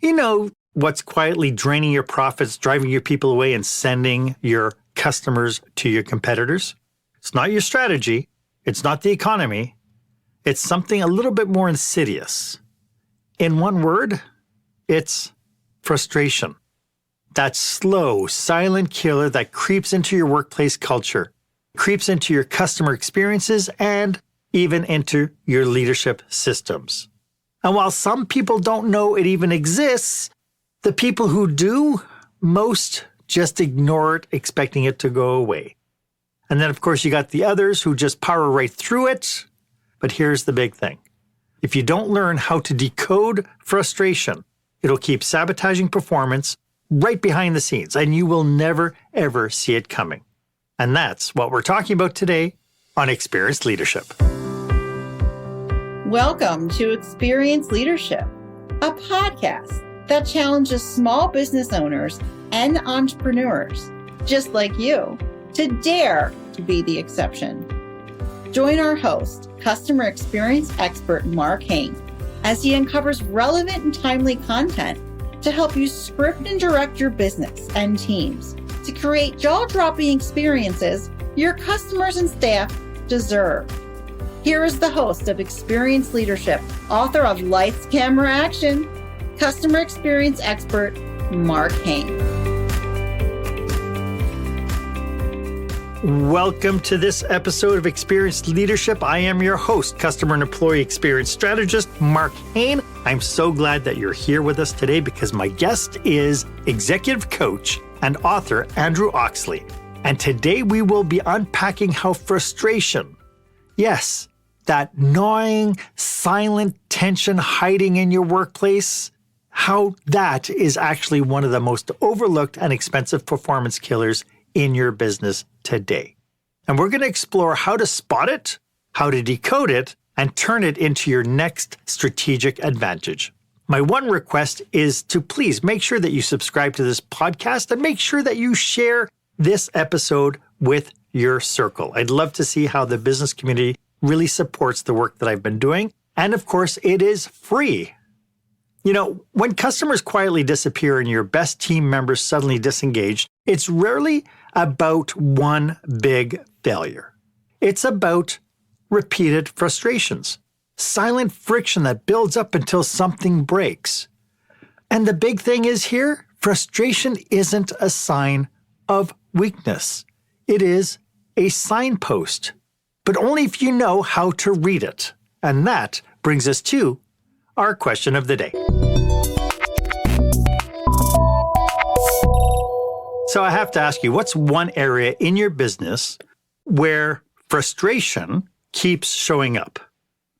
You know what's quietly draining your profits, driving your people away, and sending your customers to your competitors? It's not your strategy. It's not the economy. It's something a little bit more insidious. In one word, it's frustration. That slow, silent killer that creeps into your workplace culture, creeps into your customer experiences, and even into your leadership systems. And while some people don't know it even exists, the people who do, most just ignore it, expecting it to go away. And then, of course, you got the others who just power right through it. But here's the big thing. If you don't learn how to decode frustration, it'll keep sabotaging performance right behind the scenes, and you will never, ever see it coming. And that's what we're talking about today on Experienced Leadership. Welcome to Experienced Leadership, a podcast that challenges small business owners and entrepreneurs, just like you, to dare to be the exception. Join our host, customer experience expert Marc Haine, as he uncovers relevant and timely content to help you script and direct your business and teams to create jaw-dropping experiences your customers and staff deserve. Here is the host of Experienced Leadership, author of Lights, Camera, Action, customer experience expert Marc Haine. Welcome to this episode of Experienced Leadership. I am your host, customer and employee experience strategist Marc Haine. I'm so glad that you're here with us today because my guest is executive coach and author Andrew Oxley. And today we will be unpacking how frustration, yes, that gnawing, silent tension hiding in your workplace, how that is actually one of the most overlooked and expensive performance killers in your business today. And we're going to explore how to spot it, how to decode it, and turn it into your next strategic advantage. My one request is to please make sure that you subscribe to this podcast and make sure that you share this episode with your circle. I'd love to see how the business community really supports the work that I've been doing. And of course, it is free. You know, when customers quietly disappear and your best team members suddenly disengage, it's rarely about one big failure. It's about repeated frustrations, silent friction that builds up until something breaks. And the big thing is here, frustration isn't a sign of weakness. It is a signpost, but only if you know how to read it. And that brings us to our question of the day. So I have to ask you, what's one area in your business where frustration keeps showing up,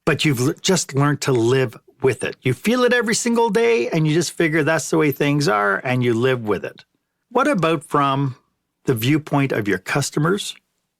but you've just learned to live with it? You feel it every single day and you just figure that's the way things are and you live with it. What about from the viewpoint of your customers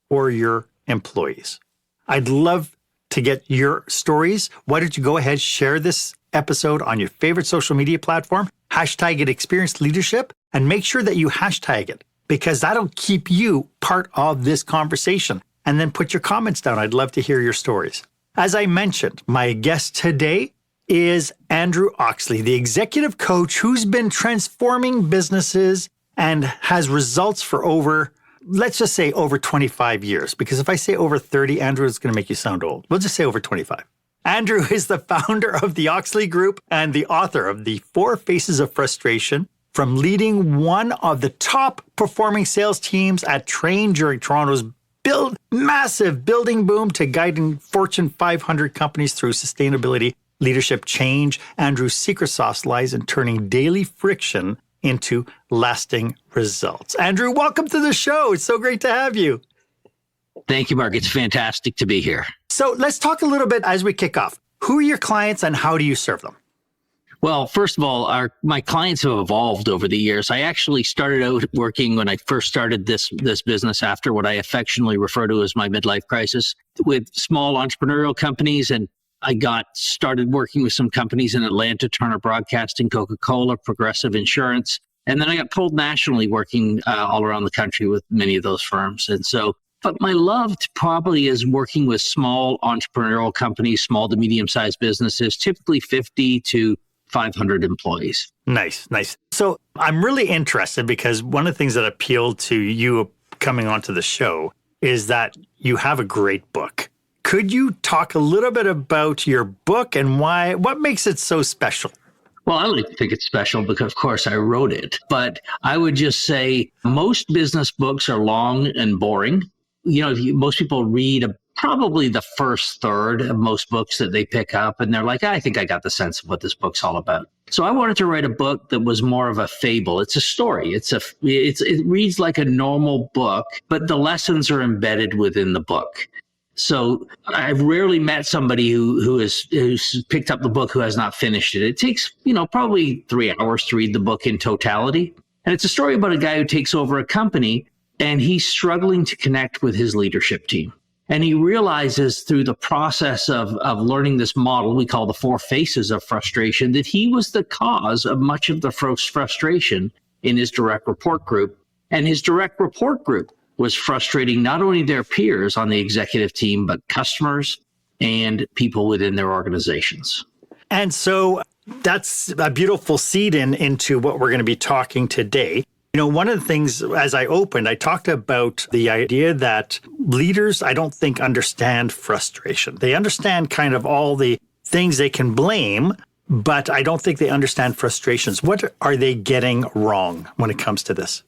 or your employees? I'd love to get your stories. Why don't you go ahead, share this episode on your favorite social media platform, hashtag it Experienced Leadership, and make sure that you hashtag it because that'll keep you part of this conversation. And then put your comments down. I'd love to hear your stories. As I mentioned, my guest today is Andrew Oxley, the executive coach who's been transforming businesses and has results for over, let's just say over 25 years. Because if I say over 30, Andrew, is going to make you sound old. We'll just say over 25. Andrew is the founder of the Oxley Group and the author of The 4 Faces of Frustration, from leading one of the top performing sales teams at Trane during Toronto's massive building boom to guiding Fortune 500 companies through sustainability leadership change. Andrew's secret sauce lies in turning daily friction into lasting results. Andrew, welcome to the show. It's so great to have you. Thank you, Marc. It's fantastic to be here. So let's talk a little bit as we kick off. Who are your clients and how do you serve them? Well, first of all, my clients have evolved over the years. I actually started out working when I first started this business after what I affectionately refer to as my midlife crisis with small entrepreneurial companies. And I got started working with some companies in Atlanta, Turner Broadcasting, Coca Cola, Progressive Insurance. And then I got pulled nationally working all around the country with many of those firms. And so, but my love probably is working with small entrepreneurial companies, small to medium-sized businesses, typically 50 to 500 employees. Nice, nice. So I'm really interested because one of the things that appealed to you coming onto the show is that you have a great book. Could you talk a little bit about your book and what makes it so special? Well, I like to think it's special because, of course, I wrote it. But I would just say most business books are long and boring. Most people read probably the first third of most books that they pick up, and they're like, I think I got the sense of what this book's all about. So I wanted to write a book that was more of a fable. It's a story. It reads like a normal book, but the lessons are embedded within the book. So I've rarely met somebody who's picked up the book who has not finished it. It takes, probably 3 hours to read the book in totality. And it's a story about a guy who takes over a company and he's struggling to connect with his leadership team. And he realizes through the process of learning this model we call the 4 faces of frustration that he was the cause of much of the frustration in his direct report group. And his direct report group was frustrating not only their peers on the executive team, but customers and people within their organizations. And so that's a beautiful seed into what we're going to be talking today. One of the things as I opened, I talked about the idea that leaders, I don't think, understand frustration. They understand kind of all the things they can blame, but I don't think they understand frustrations. What are they getting wrong when it comes to this?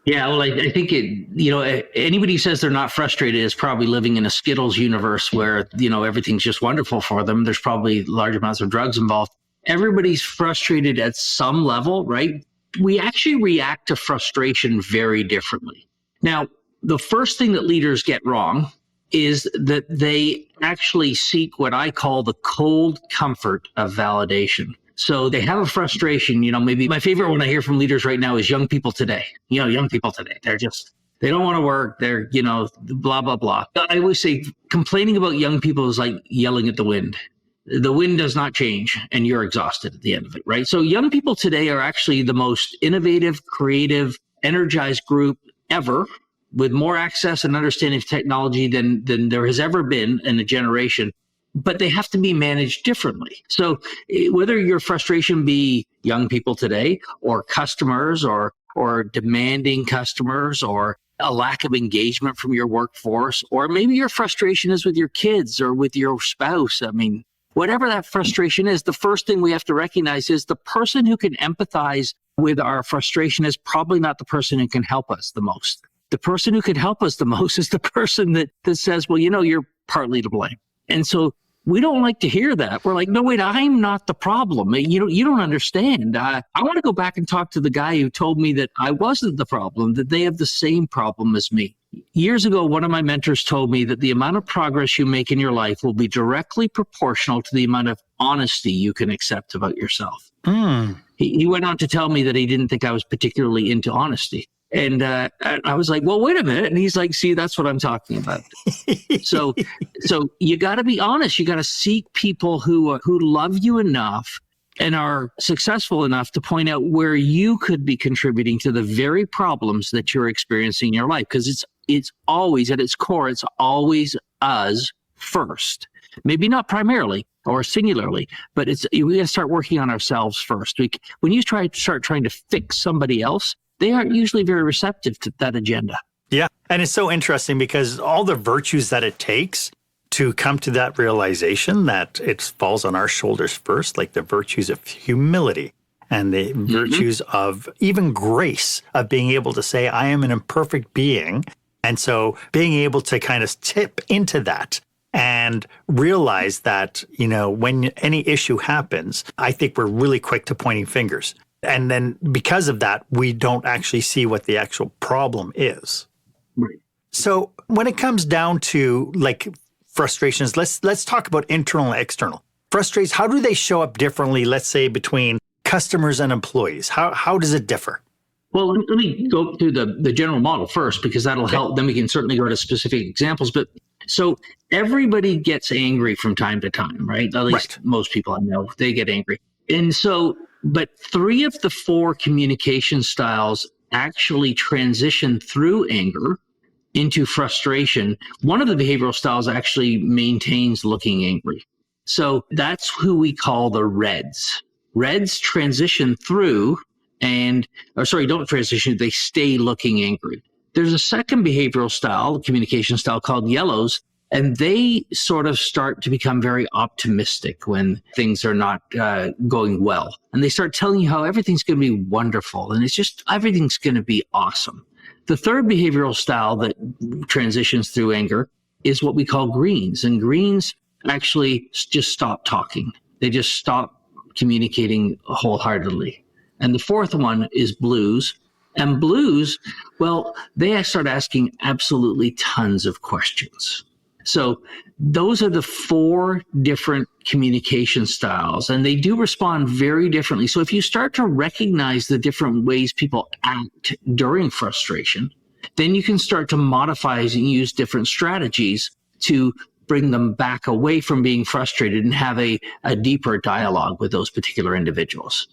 Yeah, well, I think anybody who says they're not frustrated is probably living in a Skittles universe where, everything's just wonderful for them. There's probably large amounts of drugs involved. Everybody's frustrated at some level, right? We actually react to frustration very differently. Now, the first thing that leaders get wrong is that they actually seek what I call the cold comfort of validation. So they have a frustration, maybe my favorite one I hear from leaders right now is young people today. Young people today, they don't want to work. They're, blah, blah, blah. I always say complaining about young people is like yelling at the wind. The wind does not change and you're exhausted at the end of it, right? So young people today are actually the most innovative, creative, energized group ever, with more access and understanding of technology than there has ever been in a generation. But they have to be managed differently. So whether your frustration be young people today or customers or demanding customers or a lack of engagement from your workforce, or maybe your frustration is with your kids or with your spouse. I mean, whatever that frustration is, the first thing we have to recognize is the person who can empathize with our frustration is probably not the person who can help us the most. The person who can help us the most is the person that says, well, you're partly to blame. And so we don't like to hear that. We're like, no, wait, I'm not the problem. You don't understand. I want to go back and talk to the guy who told me that I wasn't the problem, that they have the same problem as me. Years ago, one of my mentors told me that the amount of progress you make in your life will be directly proportional to the amount of honesty you can accept about yourself. He went on to tell me that he didn't think I was particularly into honesty. And I was like, well, wait a minute. And he's like, see, that's what I'm talking about. So you got to be honest. You got to seek people who love you enough and are successful enough to point out where you could be contributing to the very problems that you're experiencing in your life. Because it's always, at its core, it's always us first. Maybe not primarily or singularly, but we got to start working on ourselves first. When you start trying to fix somebody else, they aren't usually very receptive to that agenda. Yeah. And it's so interesting because all the virtues that it takes to come to that realization that it falls on our shoulders first, like the virtues of humility and the virtues of even grace, of being able to say, I am an imperfect being. And so being able to kind of tip into that and realize that, when any issue happens, I think we're really quick to pointing fingers. And then because of that, we don't actually see what the actual problem is. Right. So when it comes down to like frustrations, let's talk about internal and external. Frustrations, how do they show up differently, let's say, between customers and employees? How does it differ? Well, let me go through the general model first, because that'll help. Then we can certainly go to specific examples. But so everybody gets angry from time to time, right? At least most people I know, they get angry. And so, but 3 of the 4 communication styles actually transition through anger into frustration. One of the behavioral styles actually maintains looking angry. So that's who we call the reds. Reds transition through don't transition, they stay looking angry. There's a second behavioral style, communication style, called yellows, and they sort of start to become very optimistic when things are not going well. And they start telling you how everything's going to be wonderful and everything's going to be awesome. The third behavioral style that transitions through anger is what we call greens. And greens actually just stop talking. They just stop communicating wholeheartedly. And the fourth one is blues. And blues, well, they start asking absolutely tons of questions. So those are the 4 different communication styles, and they do respond very differently. So if you start to recognize the different ways people act during frustration, then you can start to modify and use different strategies to bring them back away from being frustrated and have a deeper dialogue with those particular individuals.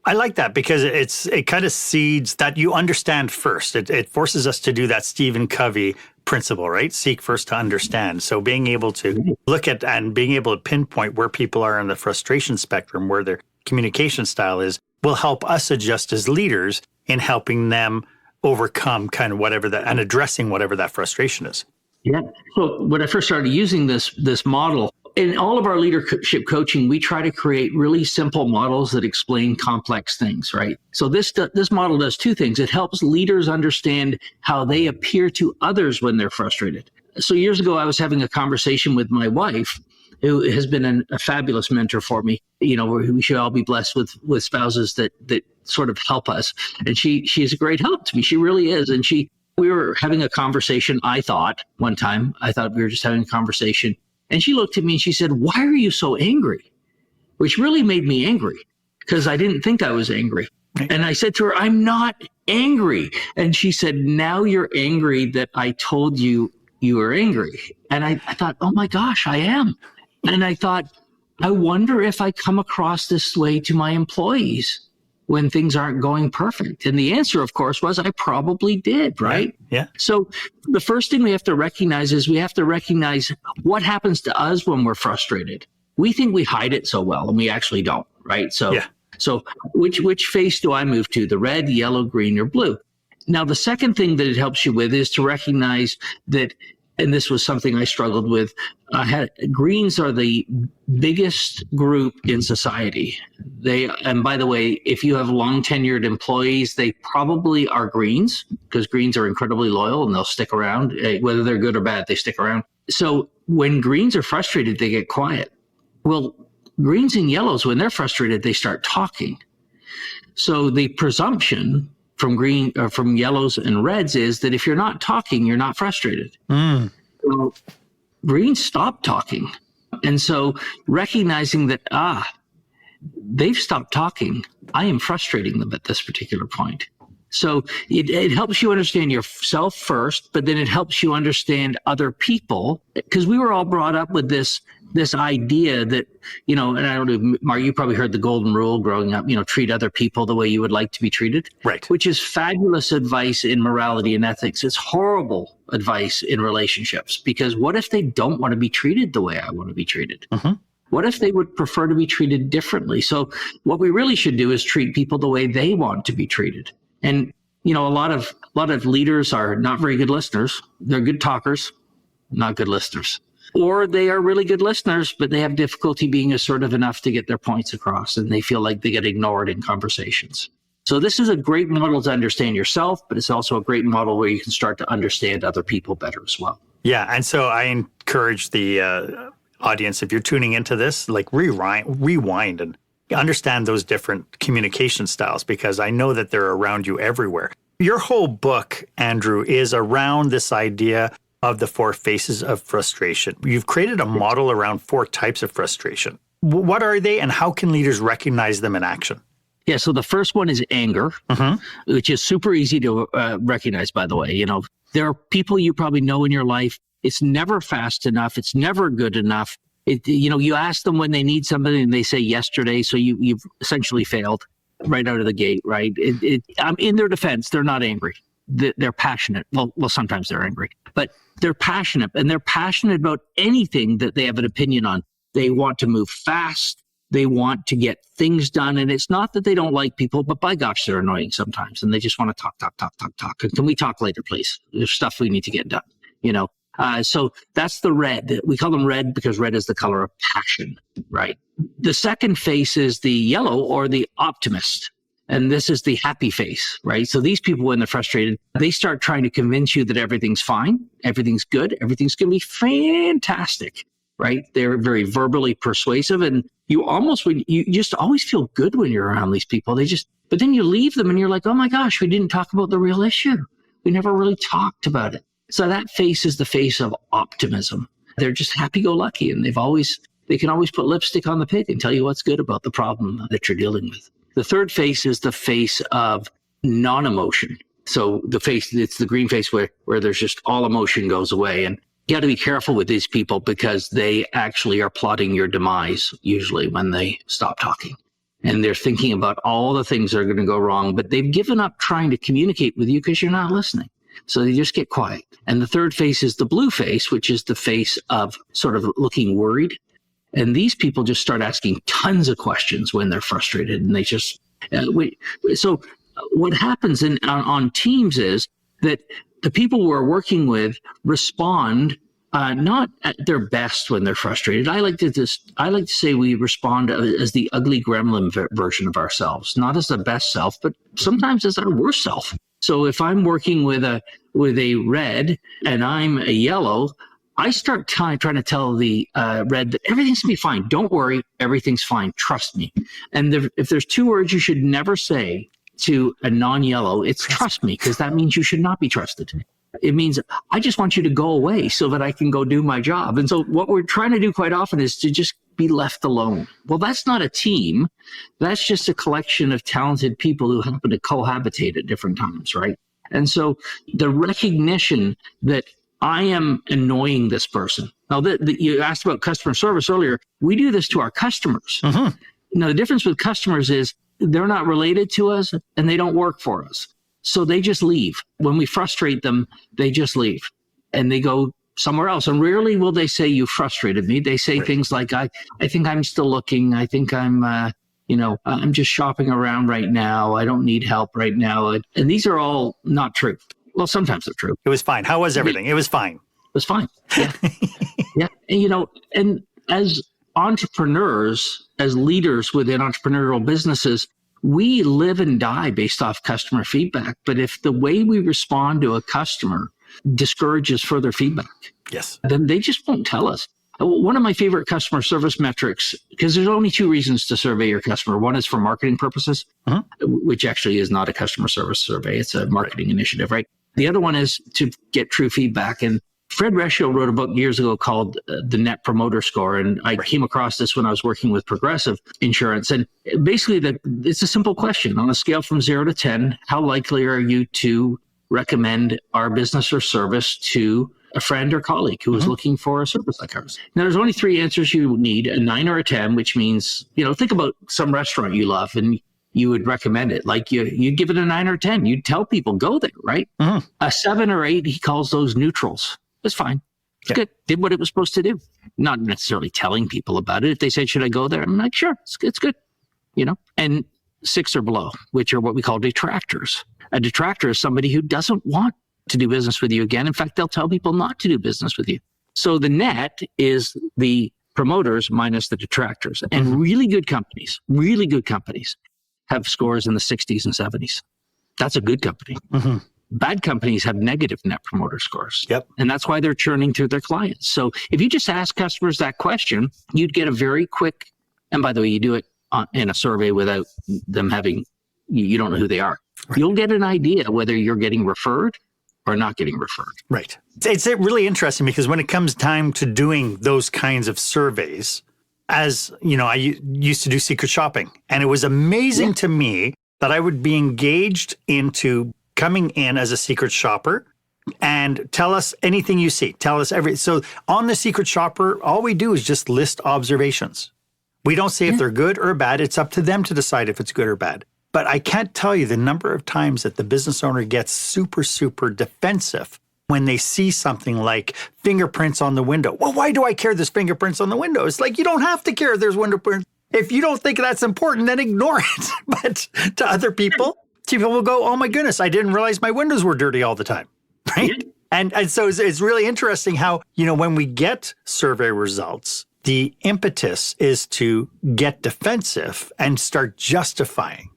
I like that because it kind of seeds that you understand first. It forces us to do that Stephen Covey principle, right? Seek first to understand. So being able to look at and being able to pinpoint where people are on the frustration spectrum, where their communication style is, will help us adjust as leaders in helping them overcome kind of and addressing whatever that frustration is. Yeah. So when I first started using this model, in all of our leadership coaching, we try to create really simple models that explain complex things, right? So this model does 2 things. It helps leaders understand how they appear to others when they're frustrated. So years ago, I was having a conversation with my wife, who has been a fabulous mentor for me. You know, we should all be blessed with spouses that sort of help us. And she's a great help to me. She really is. And we were having a conversation, I thought we were just having a conversation. And she looked at me and she said, "Why are you so angry?" Which really made me angry because I didn't think I was angry. And I said to her, "I'm not angry." And she said, "Now you're angry that I told you you were angry." And I thought, oh my gosh, I am. And I thought, I wonder if I come across this way to my employees when things aren't going perfect. And the answer, of course, was I probably did, right? Yeah. So the first thing we have to recognize is we have to recognize what happens to us when we're frustrated. We think we hide it so well, and we actually don't, right? So which face do I move to? The red, yellow, green, or blue? Now, the second thing that it helps you with is to recognize that, and this was something I struggled with, greens are the biggest group in society. And by the way, if you have long tenured employees, they probably are greens, because greens are incredibly loyal and they'll stick around. Whether they're good or bad, they stick around. So when greens are frustrated, they get quiet. Well, greens and yellows, when they're frustrated, they start talking. So the presumption from yellows and reds is that if you're not talking, you're not frustrated. Well, greens stop talking. And so recognizing that, they've stopped talking, I am frustrating them at this particular point. So it helps you understand yourself first, but then it helps you understand other people, because we were all brought up with this idea that, and I don't know, Mark, you probably heard the golden rule growing up, treat other people the way you would like to be treated. Right. Which is fabulous advice in morality and ethics. It's horrible advice in relationships, because what if they don't want to be treated the way I want to be treated? Mm-hmm. What if they would prefer to be treated differently? So what we really should do is treat people the way they want to be treated. And, a lot of leaders are not very good listeners. They're good talkers, not good listeners. Or they are really good listeners, but they have difficulty being assertive enough to get their points across, and they feel like they get ignored in conversations. So this is a great model to understand yourself, but it's also a great model where you can start to understand other people better as well. Yeah, and so I encourage the audience, if you're tuning into this, like rewind and understand those different communication styles, because I know that they're around you everywhere. Your whole book, Andrew, is around this idea of the 4 faces of frustration. You've created a model around 4 types of frustration. What are they, and how can leaders recognize them in action? Yeah, so the first one is anger, which is super easy to recognize, by the way. There are people you probably know in your life. It's never fast enough. It's never good enough. You ask them when they need something and they say yesterday, so you've essentially failed right out of the gate, right? In their defense, they're not angry. They're passionate. Well, sometimes they're angry, but they're passionate, and they're passionate about anything that they have an opinion on. They want to move fast. They want to get things done. And it's not that they don't like people, but by gosh, they're annoying sometimes. And they just want to talk. Can we talk later, please? There's stuff we need to get done, So that's the red. We call them red because red is the color of passion, right? The second face is the yellow, or the optimist. And this is the happy face, right? So these people, when they're frustrated, they start trying to convince you that everything's fine, everything's good, everything's going to be fantastic, right? They're very verbally persuasive, and you just always feel good when you're around these people. But then you leave them and you're like, oh my gosh, we didn't talk about the real issue. We never really talked about it. So that face is the face of optimism. They're just happy-go-lucky, and they can always put lipstick on the pig and tell you what's good about the problem that you're dealing with. The third face is the face of non-emotion. So it's the green face where there's just all emotion goes away. And you got to be careful with these people because they actually are plotting your demise usually when they stop talking. And they're thinking about all the things that are going to go wrong, but they've given up trying to communicate with you because you're not listening. So they just get quiet. And the third face is the blue face, which is the face of sort of looking worried. And these people just start asking tons of questions when they're frustrated, and they just So what happens on teams is that the people we're working with respond not at their best when they're frustrated. I like to say we respond as the ugly gremlin version of ourselves, not as the best self, but sometimes as our worst self. So if I'm working with a red and I'm a yellow, I start trying to tell the red that everything's going to be fine. Don't worry. Everything's fine. Trust me. And if there's two words you should never say to a non-yellow, it's trust me, because that means you should not be trusted. It means I just want you to go away so that I can go do my job. And so what we're trying to do quite often is to just be left alone. Well, that's not a team. That's just a collection of talented people who happen to cohabitate at different times, right? And so the recognition that I am annoying this person. Now, you asked about customer service earlier. We do this to our customers. Mm-hmm. Now, the difference with customers is they're not related to us and they don't work for us. So they just leave. When we frustrate them, they just leave and they go somewhere else. And rarely will they say, you frustrated me. They say things like, I think I'm still looking. I think I'm just shopping around right now. I don't need help right now. And these are all not true. Well, sometimes they're true. It was fine. How was everything? It was fine. It was fine. Yeah. Yeah. And as entrepreneurs, as leaders within entrepreneurial businesses, we live and die based off customer feedback. But if the way we respond to a customer discourages further feedback, yes, then they just won't tell us. One of my favorite customer service metrics, because there's only two reasons to survey your customer. One is for marketing purposes, which actually is not a customer service survey. It's a marketing initiative, right? The other one is to get true feedback. And Fred Rescio wrote a book years ago called The Net Promoter Score. And I came across this when I was working with Progressive Insurance. And basically, it's a simple question. On a scale from 0 to 10, how likely are you to recommend our business or service to a friend or colleague who is looking for a service like ours? Now, there's only three answers you need, a 9 or a 10, which means, think about some restaurant you love and you would recommend it. Like you'd give it a 9 or 10. You'd tell people, go there, right? A 7 or 8, he calls those neutrals. It's fine. It's good. Did what it was supposed to do. Not necessarily telling people about it. If they say, should I go there? I'm like, sure, it's good. And 6 or below, which are what we call detractors. A detractor is somebody who doesn't want to do business with you again. In fact, they'll tell people not to do business with you. So the net is the promoters minus the detractors. And really good companies have scores in the 60s and 70s. That's a good company. Bad companies have negative net promoter scores. Yep. And that's why they're churning through their clients. So if you just ask customers that question, you'd get a very quick, and by the way, you do it in a survey without them having, you don't know who they are. Right. You'll get an idea whether you're getting referred or not getting referred. Right. It's really interesting because when it comes time to doing those kinds of surveys, as you know, I used to do secret shopping, and it was amazing to me that I would be engaged into coming in as a secret shopper and tell us anything you see. Tell us so on the secret shopper, all we do is just list observations. We don't say if they're good or bad. It's up to them to decide if it's good or bad. But I can't tell you the number of times that the business owner gets super, super defensive when they see something like fingerprints on the window. Well, why do I care there's fingerprints on the window? It's like, you don't have to care if there's fingerprints If you don't think that's important, then ignore it. But to other people will go, oh my goodness, I didn't realize my windows were dirty all the time, right? And so it's really interesting how, when we get survey results, the impetus is to get defensive and start justifying.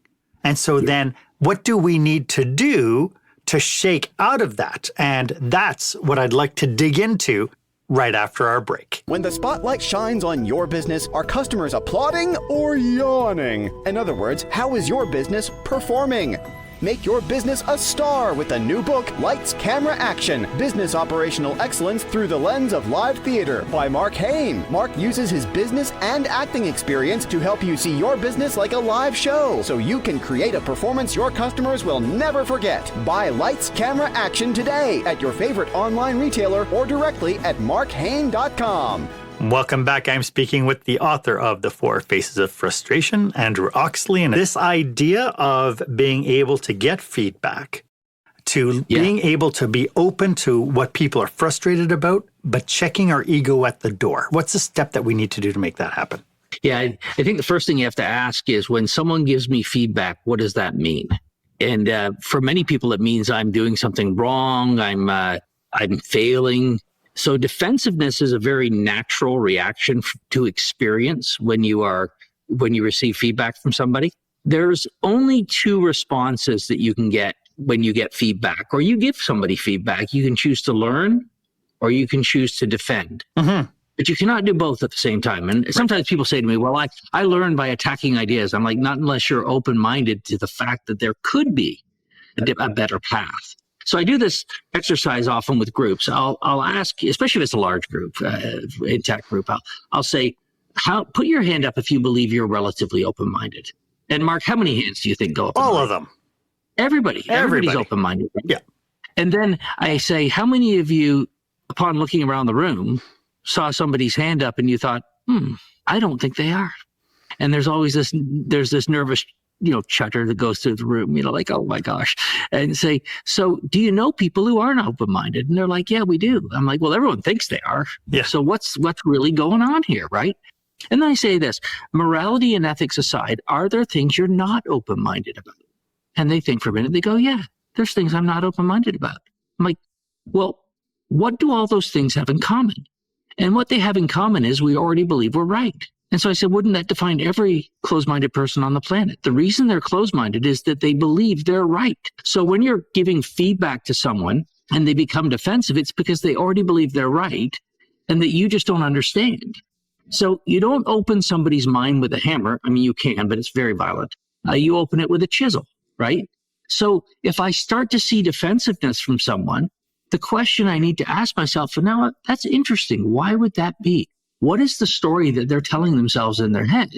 And so then what do we need to do to shake out of that? And that's what I'd like to dig into right after our break. When the spotlight shines on your business, are customers applauding or yawning? In other words, how is your business performing? Make your business a star with the new book, Lights, Camera, Action, Business Operational Excellence Through the Lens of Live Theater by Marc Haine. Marc uses his business and acting experience to help you see your business like a live show so you can create a performance your customers will never forget. Buy Lights, Camera, Action today at your favorite online retailer or directly at marchaine.com. Welcome back. I'm speaking with the author of The Four Faces of Frustration, Andrew Oxley. And this idea of being able to get feedback, to being able to be open to what people are frustrated about, but checking our ego at the door. What's the step that we need to do to make that happen? Yeah, I think the first thing you have to ask is, when someone gives me feedback, what does that mean? And for many people, it means I'm doing something wrong, I'm failing. So defensiveness is a very natural reaction to experience when you receive feedback from somebody. There's only two responses that you can get when you get feedback, or you give somebody feedback. You can choose to learn, or you can choose to defend. Mm-hmm. But you cannot do both at the same time. And sometimes people say to me, well, I learn by attacking ideas. I'm like, not unless you're open-minded to the fact that there could be a better path. So I do this exercise often with groups. I'll ask, especially if it's a large group, in tech group, I'll say, put your hand up if you believe you're relatively open-minded. And Mark, how many hands do you think go up? All of them. Everybody's open-minded. Right? Yeah. And then I say, how many of you, upon looking around the room, saw somebody's hand up and you thought, I don't think they are. And there's this nervous chutter that goes through the room, like, oh my gosh, and say, so do you know people who aren't open-minded? And they're like, yeah, we do. I'm like, well, everyone thinks they are. Yeah. So what's really going on here, right? And then I say this, morality and ethics aside, are there things you're not open-minded about? And they think for a minute, they go, yeah, there's things I'm not open-minded about. I'm like, well, what do all those things have in common? And what they have in common is we already believe we're right. And so I said, wouldn't that define every closed-minded person on the planet? The reason they're closed-minded is that they believe they're right. So when you're giving feedback to someone and they become defensive, it's because they already believe they're right and that you just don't understand. So you don't open somebody's mind with a hammer. I mean, you can, but it's very violent. You open it with a chisel, right? So if I start to see defensiveness from someone, the question I need to ask myself, now that's interesting. Why would that be? What is the story that they're telling themselves in their head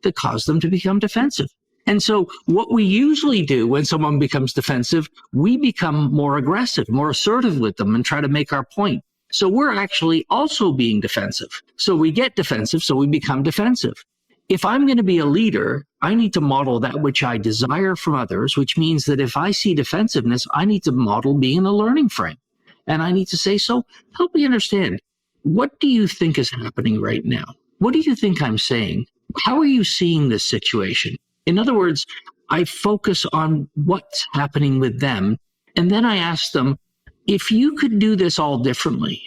that caused them to become defensive? And so what we usually do when someone becomes defensive, we become more aggressive, more assertive with them and try to make our point. So we're actually also being defensive. So we get defensive, so we become defensive. If I'm going to be a leader, I need to model that which I desire from others, which means that if I see defensiveness, I need to model being a learning frame. And I need to say, so help me understand. What do you think is happening right now? What do you think I'm saying? How are you seeing this situation? In other words, I focus on what's happening with them. And then I ask them, if you could do this all differently,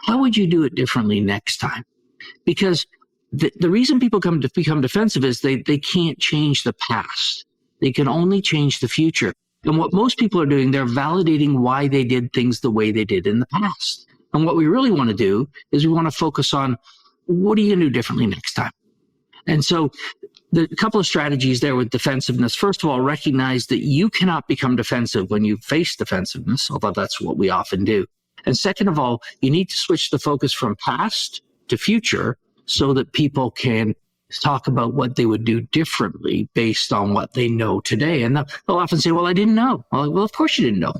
how would you do it differently next time? Because the reason people come to become defensive is they can't change the past. They can only change the future. And what most people are doing, they're validating why they did things the way they did in the past. And what we really want to do is we want to focus on, what are you going to do differently next time? And so the couple of strategies there with defensiveness, first of all, recognize that you cannot become defensive when you face defensiveness, although that's what we often do. And second of all, you need to switch the focus from past to future so that people can talk about what they would do differently based on what they know today. And they'll often say, well, I didn't know. Well, of course you didn't know.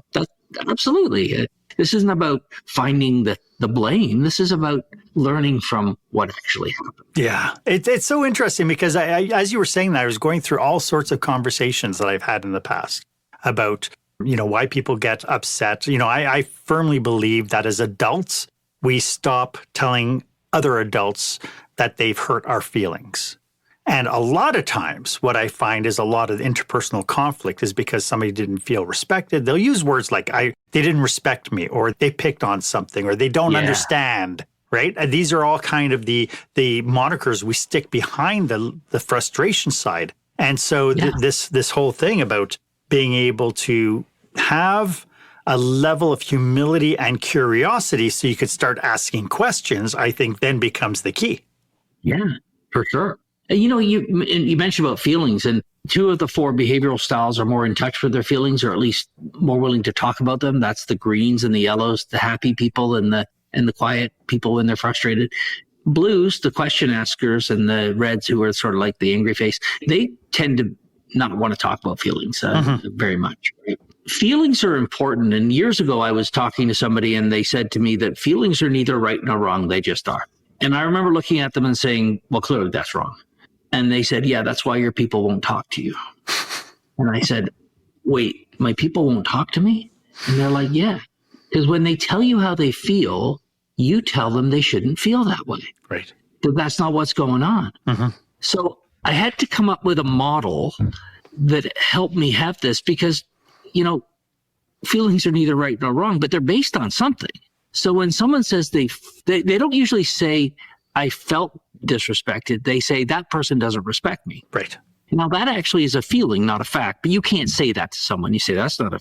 Absolutely. This isn't about finding the blame. This is about learning from what actually happened. Yeah, it's so interesting because I, as you were saying that, I was going through all sorts of conversations that I've had in the past about, why people get upset. I firmly believe that as adults, we stop telling other adults that they've hurt our feelings. And a lot of times what I find is a lot of interpersonal conflict is because somebody didn't feel respected. They'll use words like, they didn't respect me, or they picked on something, or they don't understand, right? And these are all kind of the monikers we stick behind the frustration side. And so this whole thing about being able to have a level of humility and curiosity so you could start asking questions, I think then becomes the key. Yeah, for sure. And you mentioned about feelings, and 2 of the 4 behavioral styles are more in touch with their feelings, or at least more willing to talk about them. That's the greens and the yellows, the happy people and the quiet people when they're frustrated. Blues, the question askers, and the reds, who are sort of like the angry face, they tend to not want to talk about feelings very much. Right? Feelings are important. And years ago, I was talking to somebody and they said to me that feelings are neither right nor wrong. They just are. And I remember looking at them and saying, well, clearly that's wrong. And they said, yeah, that's why your people won't talk to you. And I said, wait, my people won't talk to me? And they're like, yeah, because when they tell you how they feel, you tell them they shouldn't feel that way. Right. But that's not what's going on. So I had to come up with a model that helped me have this because, feelings are neither right nor wrong, but they're based on something. So when someone says they don't usually say, I felt disrespected. They say that person doesn't respect me. Right. Now that actually is a feeling, not a fact, but you can't say that to someone. You say, that's not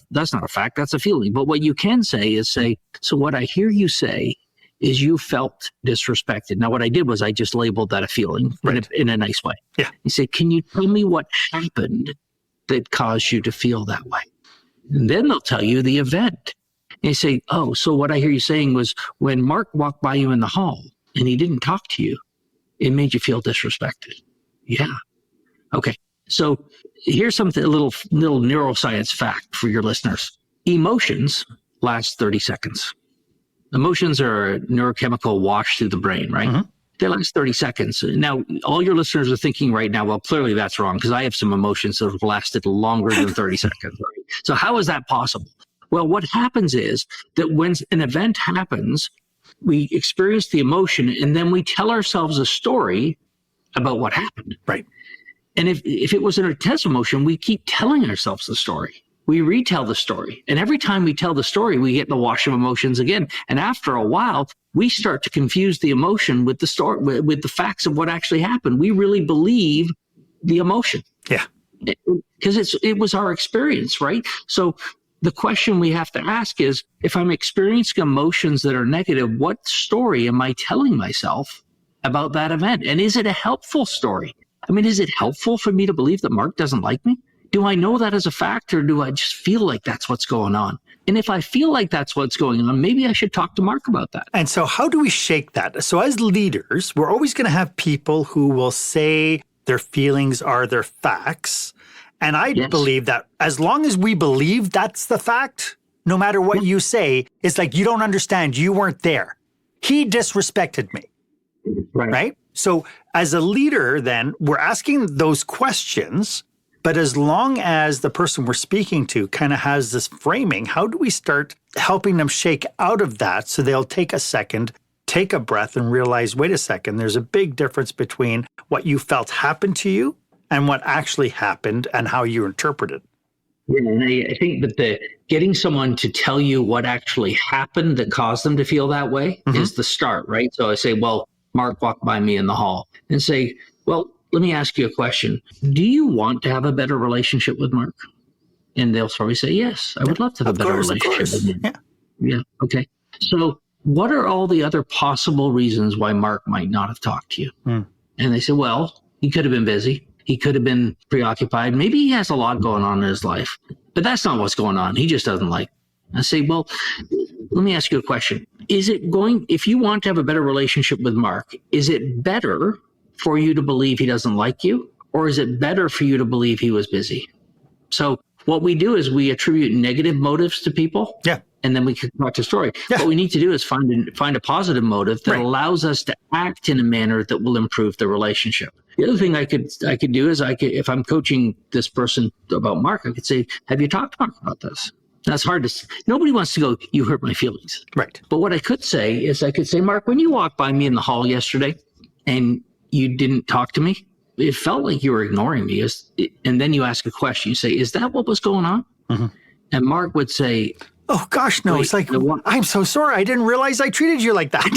a fact, that's a feeling. But what you can say is so what I hear you say is you felt disrespected. Now what I did was I just labeled that a feeling in a nice way. Yeah. You say, can you tell me what happened that caused you to feel that way? And then they'll tell you the event. And you say, oh, so what I hear you saying was when Mark walked by you in the hall and he didn't talk to you, it made you feel disrespected. Yeah. Okay. So here's a little neuroscience fact for your listeners. Emotions last 30 seconds. Emotions are a neurochemical wash through the brain, right? They last 30 seconds. Now, all your listeners are thinking right now, well, clearly that's wrong because I have some emotions that have lasted longer than 30 seconds. Right? So how is that possible? Well, what happens is that when an event happens, we experience the emotion and then we tell ourselves a story about what happened. Right. And if it was an intense emotion, we keep telling ourselves the story. We retell the story. And every time we tell the story, we get in the wash of emotions again. And after a while, we start to confuse the emotion with the story, with the facts of what actually happened. We really believe the emotion. Yeah. Because it was our experience, right? So the question we have to ask is, if I'm experiencing emotions that are negative, what story am I telling myself about that event? And is it a helpful story? I mean, is it helpful for me to believe that Mark doesn't like me? Do I know that as a fact, or do I just feel like that's what's going on? And if I feel like that's what's going on, maybe I should talk to Mark about that. And so how do we shake that? So as leaders, we're always going to have people who will say their feelings are their facts. And I believe that as long as we believe that's the fact, no matter what you say, it's like, you don't understand. You weren't there. He disrespected me. Right? So as a leader, then we're asking those questions. But as long as the person we're speaking to kind of has this framing, how do we start helping them shake out of that so they'll take a second, take a breath and realize, wait a second, there's a big difference between what you felt happened to you and what actually happened and how you interpret it. Yeah, and I think that getting someone to tell you what actually happened that caused them to feel that way is the start, right? So I say, well, Mark walked by me in the hall, and say, well, let me ask you a question. Do you want to have a better relationship with Mark? And they'll probably say, yes, I would love to have a better relationship with Mark. Yeah. Okay. So what are all the other possible reasons why Mark might not have talked to you? And they say, well, he could have been busy. He could have been preoccupied. Maybe he has a lot going on in his life, but that's not what's going on. He just doesn't like. I say, well, let me ask you a question. If you want to have a better relationship with Mark, is it better for you to believe he doesn't like you, or is it better for you to believe he was busy? So what we do is we attribute negative motives to people. Yeah. And then we concoct a story. Yeah. What we need to do is find a positive motive that allows us to act in a manner that will improve the relationship. The other thing I could do is if I'm coaching this person about Mark, I could say, have you talked to Mark about this? That's hard to. Nobody wants to go, you hurt my feelings. Right. But what I could say is Mark, when you walked by me in the hall yesterday and you didn't talk to me, it felt like you were ignoring me. And then you ask a question. You say, is that what was going on? Mm-hmm. And Mark would say, oh, gosh, no. It's like, I'm so sorry. I didn't realize I treated you like that.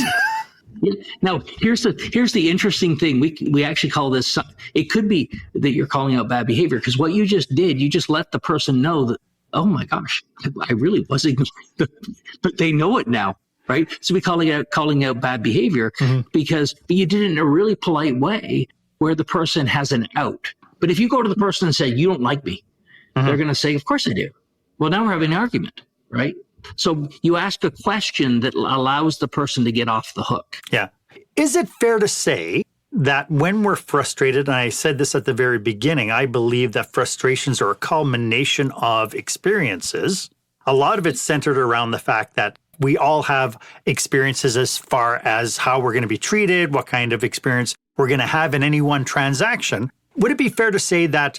Now, here's the interesting thing. We actually call this, it could be that you're calling out bad behavior, because what you just did, you just let the person know that, oh my gosh, I really wasn't, but they know it now, right? So we calling out bad behavior because you did it in a really polite way where the person has an out. But if you go to the person and say, you don't like me, they're going to say, of course I do. Well, now we're having an argument, right? So you ask a question that allows the person to get off the hook. Yeah. Is it fair to say that when we're frustrated, and I said this at the very beginning, I believe that frustrations are a culmination of experiences. A lot of it's centered around the fact that we all have experiences as far as how we're going to be treated, what kind of experience we're going to have in any one transaction. Would it be fair to say that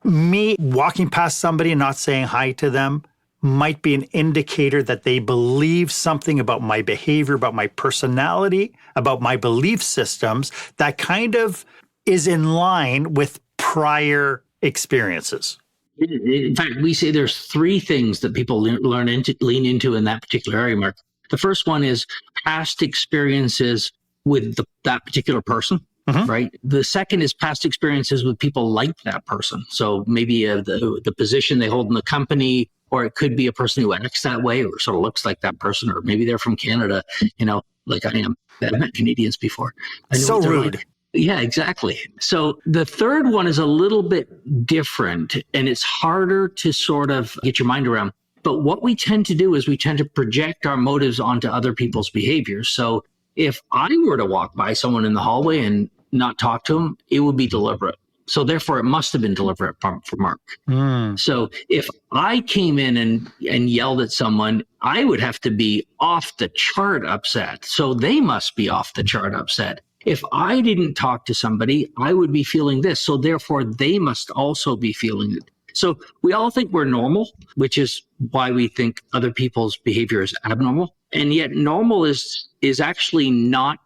me walking past somebody and not saying hi to them might be an indicator that they believe something about my behavior, about my personality, about my belief systems that kind of is in line with prior experiences? In fact, we say there's three things that people lean into in that particular area, Mark. The first one is past experiences with that particular person. Right. The second is past experiences with people like that person. So maybe the position they hold in the company, or it could be a person who acts that way or sort of looks like that person, or maybe they're from Canada, like I am. I've met Canadians before. So rude. Like. Yeah, exactly. So the third one is a little bit different, and it's harder to sort of get your mind around. But what we tend to do is we tend to project our motives onto other people's behaviors. So if I were to walk by someone in the hallway and not talk to them, it would be deliberate. So therefore, it must have been deliberate for Mark. So if I came in and yelled at someone, I would have to be off the chart upset. So they must be off the chart upset. If I didn't talk to somebody, I would be feeling this. So therefore, they must also be feeling it. So we all think we're normal, which is why we think other people's behavior is abnormal. And yet normal is actually not,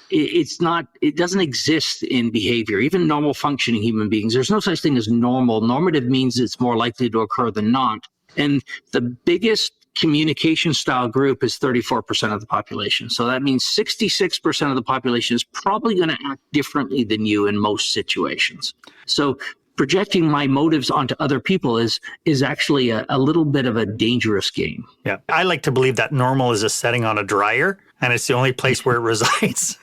it doesn't exist in behavior, even normal functioning human beings. There's no such thing as normal. Normative means it's more likely to occur than not. And the biggest communication style group is 34% of the population. So that means 66% of the population is probably going to act differently than you in most situations. So projecting my motives onto other people is actually a little bit of a dangerous game. Yeah. I like to believe that normal is a setting on a dryer, and it's the only place where it resides.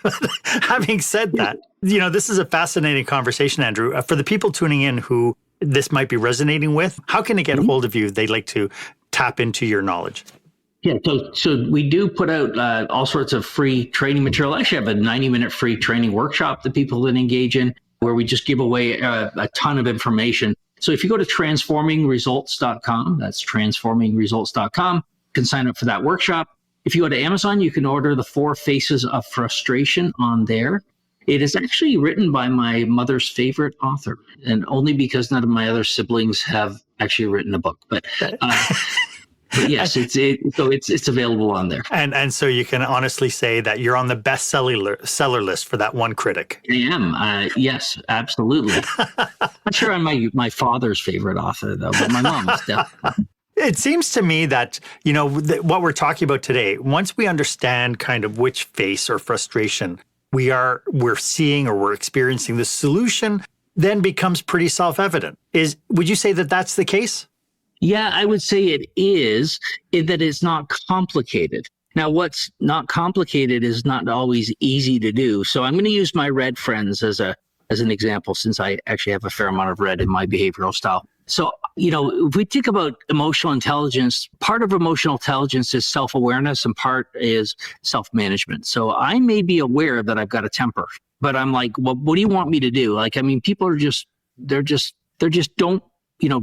Having said that, this is a fascinating conversation, Andrew. For the people tuning in who this might be resonating with, how can they get a hold of you if they'd like to tap into your knowledge? Yeah, so we do put out all sorts of free training material. I actually have a 90-minute free training workshop that people can engage in, where we just give away a ton of information. So if you go to transformingresults.com, that's transformingresults.com, you can sign up for that workshop. If you go to Amazon, you can order the 4 Faces of Frustration on there. It is actually written by my mother's favorite author, and only because none of my other siblings have actually written a book. But yes, it's available on there. And so you can honestly say that you're on the best seller list for that one critic. I am. Yes, absolutely. I'm sure I'm my father's favorite author, though, but my mom is definitely. It seems to me that, what we're talking about today, once we understand kind of which face or frustration we're seeing or we're experiencing, the solution then becomes pretty self-evident. Would you say that that's the case? Yeah, I would say it is, that it's not complicated. Now, what's not complicated is not always easy to do. So I'm going to use my red friends as an example, since I actually have a fair amount of red in my behavioral style. So, if we think about emotional intelligence, part of emotional intelligence is self-awareness and part is self-management. So I may be aware that I've got a temper, but I'm like, well, what do you want me to do? People are they're just don't,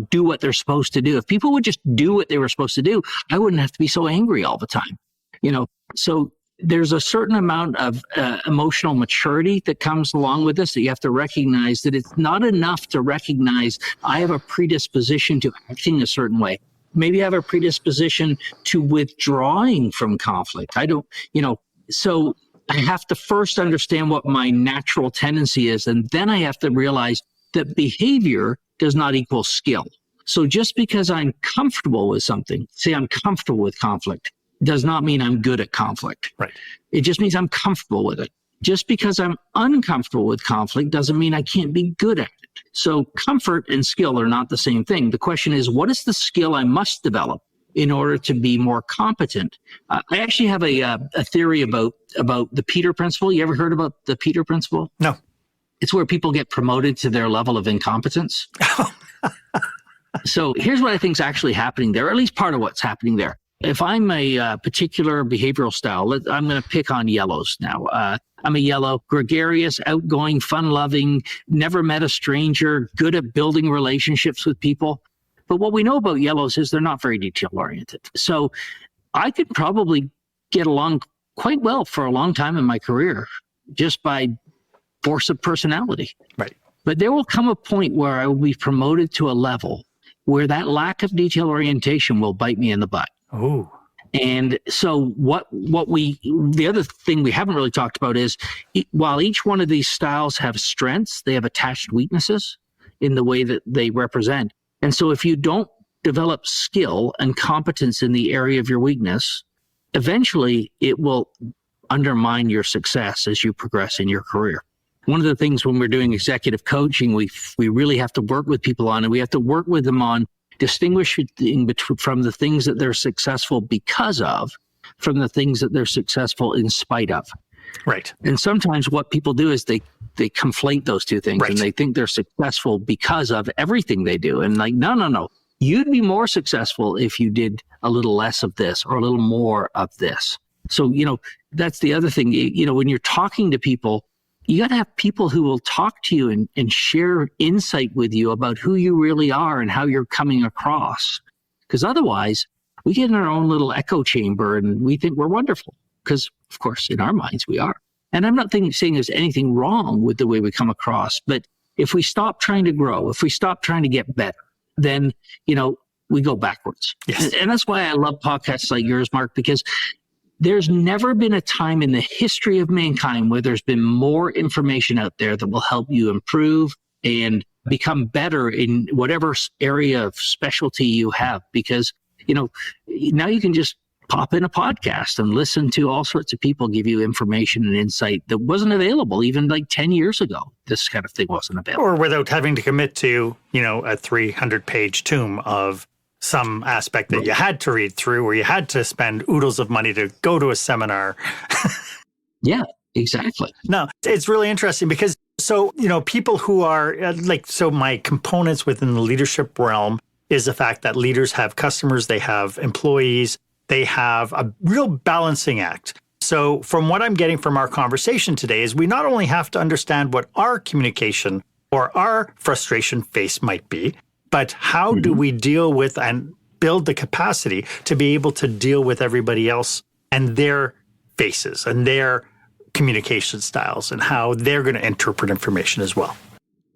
do what they're supposed to do. If people would just do what they were supposed to do, I wouldn't have to be so angry all the time, So there's a certain amount of emotional maturity that comes along with this, that you have to recognize that it's not enough to recognize I have a predisposition to acting a certain way. Maybe I have a predisposition to withdrawing from conflict. I don't, so I have to first understand what my natural tendency is. And then I have to realize that behavior does not equal skill. So just because I'm comfortable with something, say I'm comfortable with conflict, does not mean I'm good at conflict. Right. It just means I'm comfortable with it. Just because I'm uncomfortable with conflict doesn't mean I can't be good at it. So comfort and skill are not the same thing. The question is, what is the skill I must develop in order to be more competent? I actually have a theory about the Peter Principle. You ever heard about the Peter Principle? No. It's where people get promoted to their level of incompetence. So here's what I think is actually happening there, or at least part of what's happening there. If I'm a particular behavioral style, I'm going to pick on yellows now. I'm a yellow, gregarious, outgoing, fun-loving, never met a stranger, good at building relationships with people. But what we know about yellows is they're not very detail-oriented. So I could probably get along quite well for a long time in my career just by force of personality. Right. But there will come a point where I will be promoted to a level where that lack of detail orientation will bite me in the butt. Oh. And so the other thing we haven't really talked about is while each one of these styles have strengths, they have attached weaknesses in the way that they represent. And so if you don't develop skill and competence in the area of your weakness, eventually it will undermine your success as you progress in your career. One of the things when we're doing executive coaching, we really have to work with people on, and we have to work with them on distinguishing from the things that they're successful because of, from the things that they're successful in spite of. Right. And sometimes what people do is they conflate those two things, right. And they think they're successful because of everything they do. And like, no. You'd be more successful if you did a little less of this or a little more of this. So, that's the other thing. When you're talking to people, you got to have people who will talk to you and share insight with you about who you really are and how you're coming across. Because otherwise, we get in our own little echo chamber and we think we're wonderful. Because, of course, in our minds, we are. And I'm not saying there's anything wrong with the way we come across. But if we stop trying to grow, if we stop trying to get better, then, we go backwards. Yes. And that's why I love podcasts like yours, Mark, because there's never been a time in the history of mankind where there's been more information out there that will help you improve and become better in whatever area of specialty you have. Because, now you can just pop in a podcast and listen to all sorts of people give you information and insight that wasn't available even like 10 years ago. This kind of thing wasn't available. Or without having to commit to, a 300-page tome of some aspect that you had to read through, or you had to spend oodles of money to go to a seminar. Yeah, exactly. No, it's really interesting because, people who are my components within the leadership realm is the fact that leaders have customers, they have employees, they have a real balancing act. So from what I'm getting from our conversation today is we not only have to understand what our communication or our frustration face might be, but how do we deal with and build the capacity to be able to deal with everybody else and their faces and their communication styles and how they're going to interpret information as well?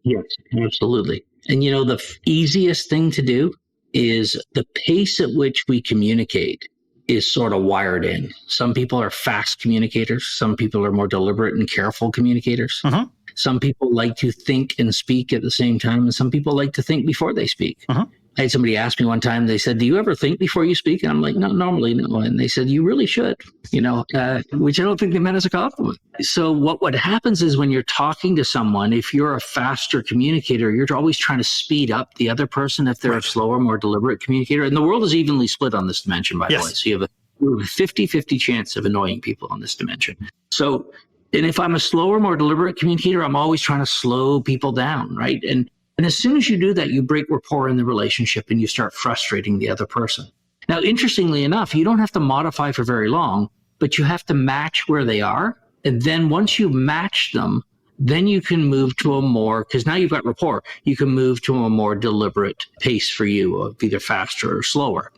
Yes, absolutely. And the easiest thing to do is the pace at which we communicate is sort of wired in. Some people are fast communicators. Some people are more deliberate and careful communicators. Uh-huh. Some people like to think and speak at the same time, and some people like to think before they speak. Uh-huh. I had somebody ask me one time, they said, do you ever think before you speak? And I'm like, no, normally no. And they said, you really should, which I don't think they meant as a compliment. So what happens is when you're talking to someone, if you're a faster communicator, you're always trying to speed up the other person if they're a slower, more deliberate communicator. And the world is evenly split on this dimension, by the way. So you have a 50-50 chance of annoying people on this dimension. So, and if I'm a slower, more deliberate communicator, I'm always trying to slow people down, right? And as soon as you do that, you break rapport in the relationship and you start frustrating the other person. Now, interestingly enough, you don't have to modify for very long, but you have to match where they are. And then once you match them, then you can move to a more, because now you've got rapport, you can move to a more deliberate pace for you of either faster or slower.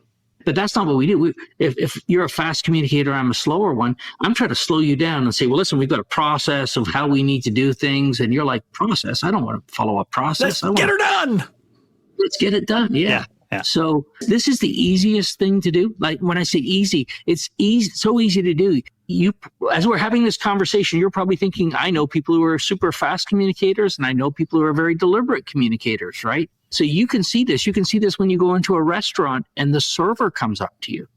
But that's not what we do. If you're a fast communicator, I'm a slower one, I'm trying to slow you down and say, well, listen, we've got a process of how we need to do things. And you're like, process? I don't want to follow a process. Let's get her done. Let's get it done. Yeah. So this is the easiest thing to do. Like when I say easy, it's easy, so easy to do. as we're having this conversation, you're probably thinking, I know people who are super fast communicators and I know people who are very deliberate communicators, right? So you can see this. You can see this when you go into a restaurant and the server comes up to you.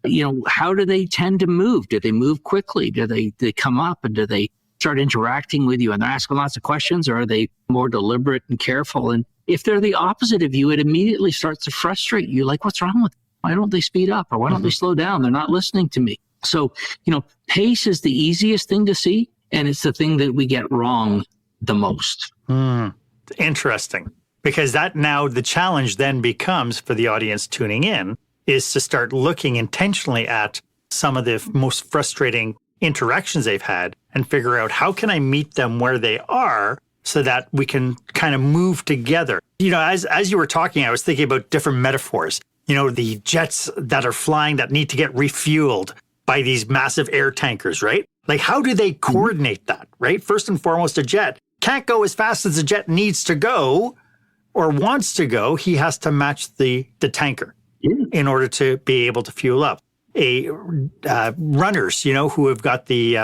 How do they tend to move? Do they move quickly? Do they come up and do they start interacting with you and they're asking lots of questions, or are they more deliberate and careful? And if they're the opposite of you, it immediately starts to frustrate you. Like, what's wrong with them? Why don't they speed up? Or why don't they slow down? They're not listening to me. So, pace is the easiest thing to see, and it's the thing that we get wrong the most. Interesting. Because that now the challenge then becomes for the audience tuning in is to start looking intentionally at some of the most frustrating interactions they've had and figure out how can I meet them where they are so that we can kind of move together. As you were talking, I was thinking about different metaphors. The jets that are flying that need to get refueled by these massive air tankers, right? Like, how do they coordinate that, right? First and foremost, a jet can't go as fast as the jet needs to go or wants to go. He has to match the tanker in order to be able to fuel up. Runners, who have got they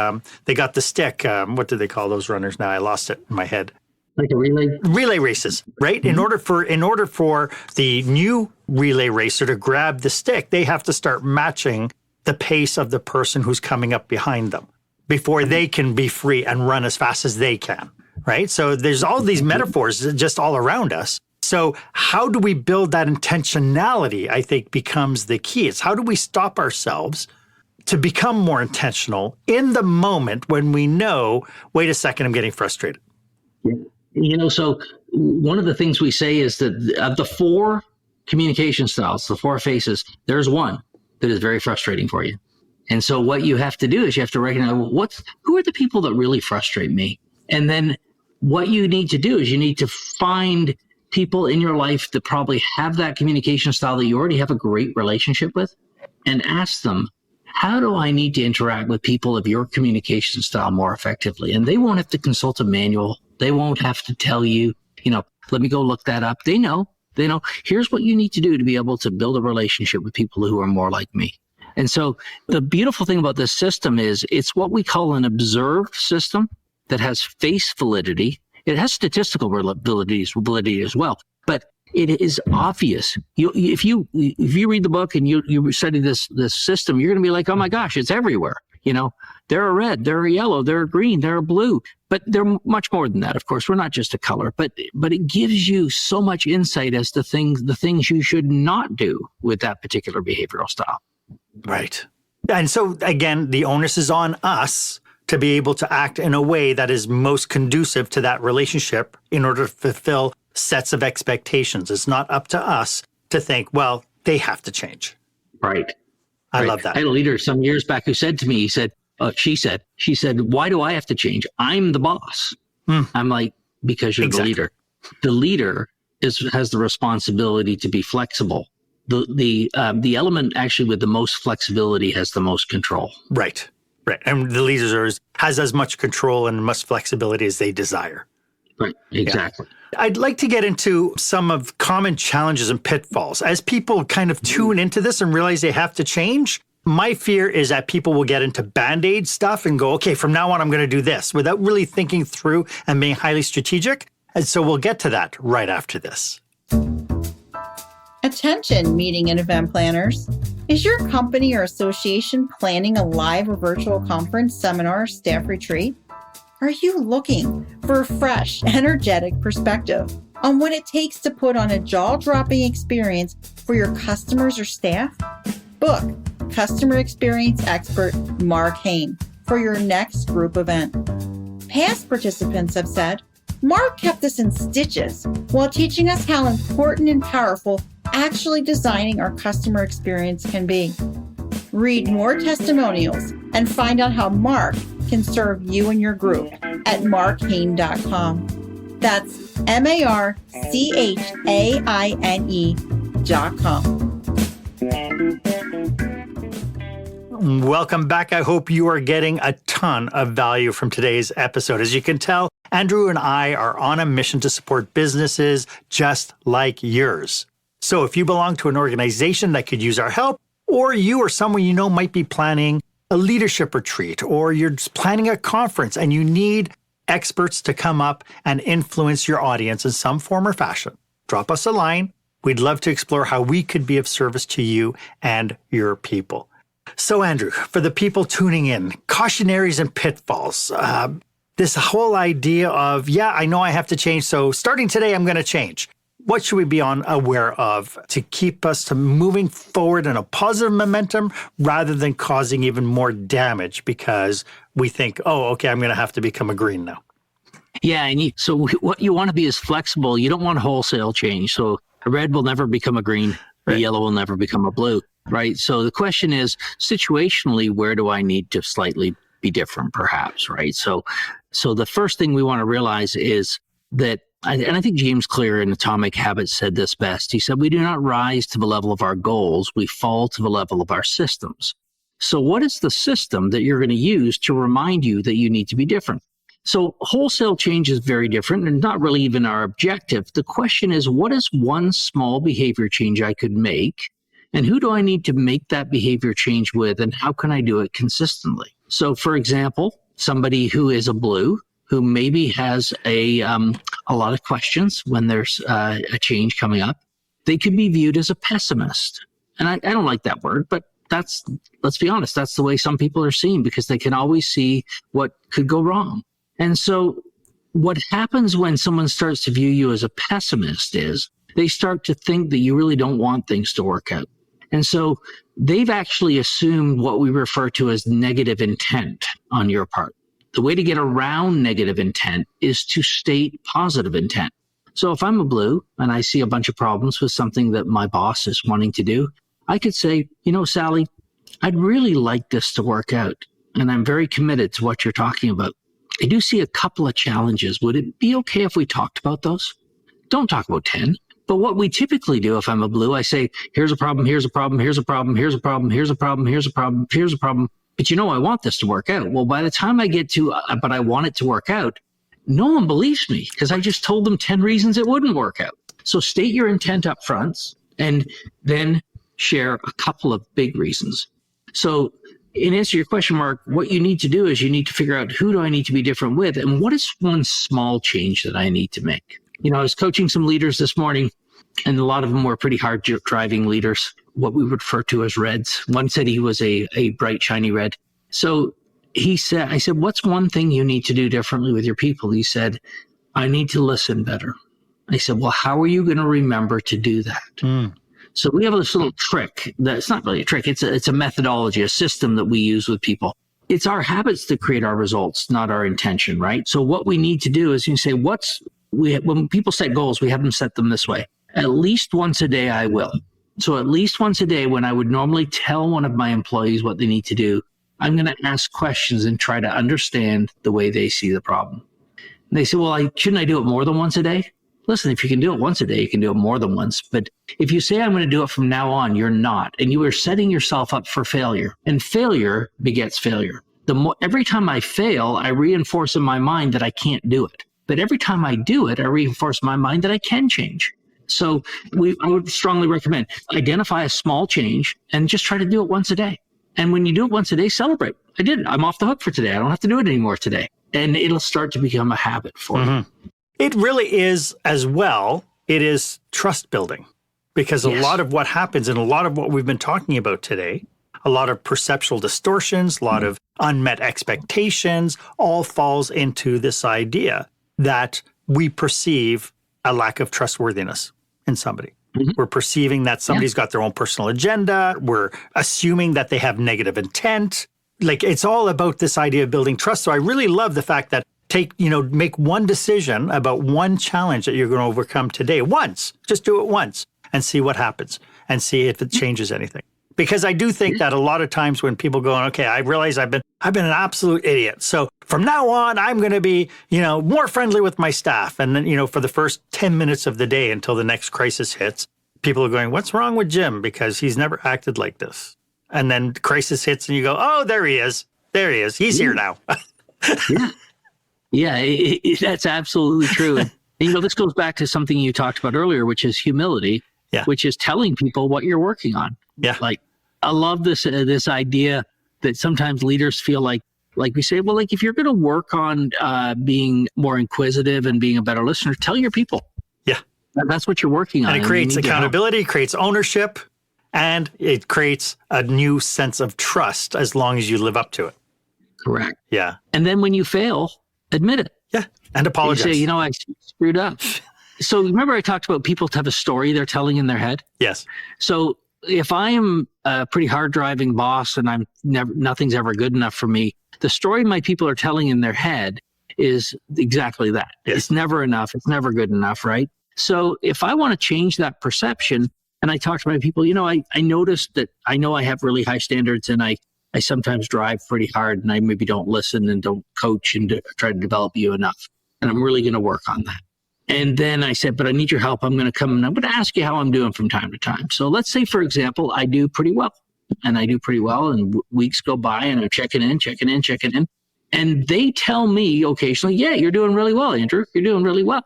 got the stick. What do they call those runners now? I lost it in my head. Like a relay races, right? In order for the new relay racer to grab the stick, they have to start matching the pace of the person who's coming up behind them before they can be free and run as fast as they can, right? So there's all these metaphors just all around us. So how do we build that intentionality, I think, becomes the key. It's how do we stop ourselves to become more intentional in the moment when we know, wait a second, I'm getting frustrated. So one of the things we say is that of the 4 communication styles, the 4 faces, there's one that is very frustrating for you. And so what you have to do is you have to recognize, who are the people that really frustrate me? And then what you need to do is you need to find people in your life that probably have that communication style that you already have a great relationship with, and ask them, how do I need to interact with people of your communication style more effectively? And they won't have to consult a manual. They won't have to tell you, let me go look that up. They know, here's what you need to do to be able to build a relationship with people who are more like me. And so the beautiful thing about this system is it's what we call an observed system that has face validity. It has statistical validity as well, but it is obvious. If you read the book and you study this system, you're going to be like, oh my gosh, it's everywhere. They're a red, they're a yellow, they're a green, they're a blue, but they're much more than that. Of course, we're not just a color, but it gives you so much insight as to the things you should not do with that particular behavioral style. Right. And so again, the onus is on us to be able to act in a way that is most conducive to that relationship in order to fulfill sets of expectations. It's not up to us to think, well, they have to change. Right. I love that. I had a leader some years back who said to me, she said, why do I have to change? I'm the boss. I'm like, because you're the leader. The leader has the responsibility to be flexible. The element actually with the most flexibility has the most control. Right. And the leader has as much control and much flexibility as they desire. Right. Exactly. Yeah. I'd like to get into some of common challenges and pitfalls. As people kind of tune into this and realize they have to change, my fear is that people will get into Band-Aid stuff and go, okay, from now on, I'm going to do this without really thinking through and being highly strategic. And so we'll get to that right after this. Attention, meeting and event planners. Is your company or association planning a live or virtual conference, seminar, or staff retreat? Are you looking for a fresh, energetic perspective on what it takes to put on a jaw-dropping experience for your customers or staff? Book customer experience expert Marc Haine for your next group event. Past participants have said, Marc kept us in stitches while teaching us how important and powerful actually designing our customer experience can be. Read more testimonials and find out how Marc can serve you and your group at marchaine.com. That's marchaine.com. Welcome back. I hope you are getting a ton of value from today's episode. As you can tell, Andrew and I are on a mission to support businesses just like yours. So if you belong to an organization that could use our help, or you or someone you know might be planning a leadership retreat, or you're just planning a conference and you need experts to come up and influence your audience in some form or fashion, drop us a line. We'd love to explore how we could be of service to you and your people. So, Andrew, for the people tuning in, cautionaries and pitfalls, this whole idea of, I know I have to change, so starting today, I'm going to change. What should we be aware of to keep us to moving forward in a positive momentum rather than causing even more damage because we think, oh, okay, I'm going to have to become a green now? Yeah, and so what you want to be is flexible. You don't want wholesale change. So a red will never become a green. The yellow will never become a blue, right? So the question is, situationally, where do I need to slightly be different, perhaps, right? So the first thing we want to realize is that, and I think James Clear in Atomic Habits said this best. He said, we do not rise to the level of our goals. We fall to the level of our systems. So what is the system that you're going to use to remind you that you need to be different? So wholesale change is very different and not really even our objective. The question is, what is one small behavior change I could make? And who do I need to make that behavior change with? And how can I do it consistently? So for example, somebody who is a blue, who maybe has a lot of questions when there's a change coming up, they could be viewed as a pessimist. And I don't like that word, but let's be honest, that's the way some people are seen because they can always see what could go wrong. And so what happens when someone starts to view you as a pessimist is they start to think that you really don't want things to work out. And so they've actually assumed what we refer to as negative intent on your part. The way to get around negative intent is to state positive intent. So if I'm a blue and I see a bunch of problems with something that my boss is wanting to do, I could say, Sally, I'd really like this to work out. And I'm very committed to what you're talking about. I do see a couple of challenges. Would it be okay if we talked about those? Don't talk about 10. But what we typically do if I'm a blue, I say, here's a problem, here's a problem, here's a problem, here's a problem, here's a problem, here's a problem, here's a problem. But I want this to work out. Well, by the time I get to, but I want it to work out, no one believes me because I just told them 10 reasons it wouldn't work out. So state your intent up front and then share a couple of big reasons. So in answer to your question, Mark, what you need to do is you need to figure out who do I need to be different with and what is one small change that I need to make. I was coaching some leaders this morning and a lot of them were pretty hard driving leaders, what we would refer to as reds. One said he was a bright, shiny red. So I said, what's one thing you need to do differently with your people? He said, I need to listen better. I said, well, how are you going to remember to do that? So we have this little trick that's not really a trick. It's a methodology, a system that we use with people. It's our habits that create our results, not our intention, right? So what we need to do is you say, when people set goals, we have them set them this way. At least once a day, I will. So at least once a day, when I would normally tell one of my employees what they need to do, I'm going to ask questions and try to understand the way they see the problem. And they say, well, shouldn't I do it more than once a day? Listen, if you can do it once a day, you can do it more than once. But if you say, I'm going to do it from now on, you're not. And you are setting yourself up for failure. And failure begets failure. Every time I fail, I reinforce in my mind that I can't do it. But every time I do it, I reinforce in my mind that I can change. So I would strongly recommend identify a small change and just try to do it once a day. And when you do it once a day, celebrate. I did it. I'm off the hook for today. I don't have to do it anymore today. And it'll start to become a habit for you. It really is as well. It is trust building because a lot of what happens and a lot of what we've been talking about today, a lot of perceptual distortions, a lot of unmet expectations, all falls into this idea that we perceive a lack of trustworthiness in somebody. We're perceiving that somebody's got their own personal agenda. We're assuming that they have negative intent. Like it's all about this idea of building trust. So I really love the fact that make one decision about one challenge that you're going to overcome today. Once, just do it once and see what happens and see if it changes anything. Because I do think that a lot of times when people go, okay, I realize I've been an absolute idiot. So from now on, I'm going to be, more friendly with my staff. And then, for the first 10 minutes of the day until the next crisis hits, people are going, what's wrong with Jim? Because he's never acted like this. And then crisis hits and you go, oh, there he is. There he is. He's here now. Yeah, that's absolutely true. And, this goes back to something you talked about earlier, which is humility, which is telling people what you're working on. Yeah. Like, I love this idea that sometimes leaders feel like we say, well, like if you're going to work on being more inquisitive and being a better listener, tell your people. Yeah. That's what you're working on. And it creates accountability, it creates ownership, and it creates a new sense of trust as long as you live up to it. Correct. Yeah. And then when you fail, admit it. Yeah. And apologize. You say, I screwed up. So remember I talked about people have a story they're telling in their head? Yes. So if I am a pretty hard driving boss and nothing's ever good enough for me, the story my people are telling in their head is exactly that. Yes. It's never enough. It's never good enough, right? So if I want to change that perception, and I talk to my people, I noticed that I know I have really high standards and I sometimes drive pretty hard and I maybe don't listen and don't coach and try to develop you enough. And I'm really going to work on that. And then I said, but I need your help. I'm going to come and I'm going to ask you how I'm doing from time to time. So let's say, for example, I do pretty well. And weeks go by and I'm checking in. And they tell me occasionally, yeah, you're doing really well, Andrew. You're doing really well.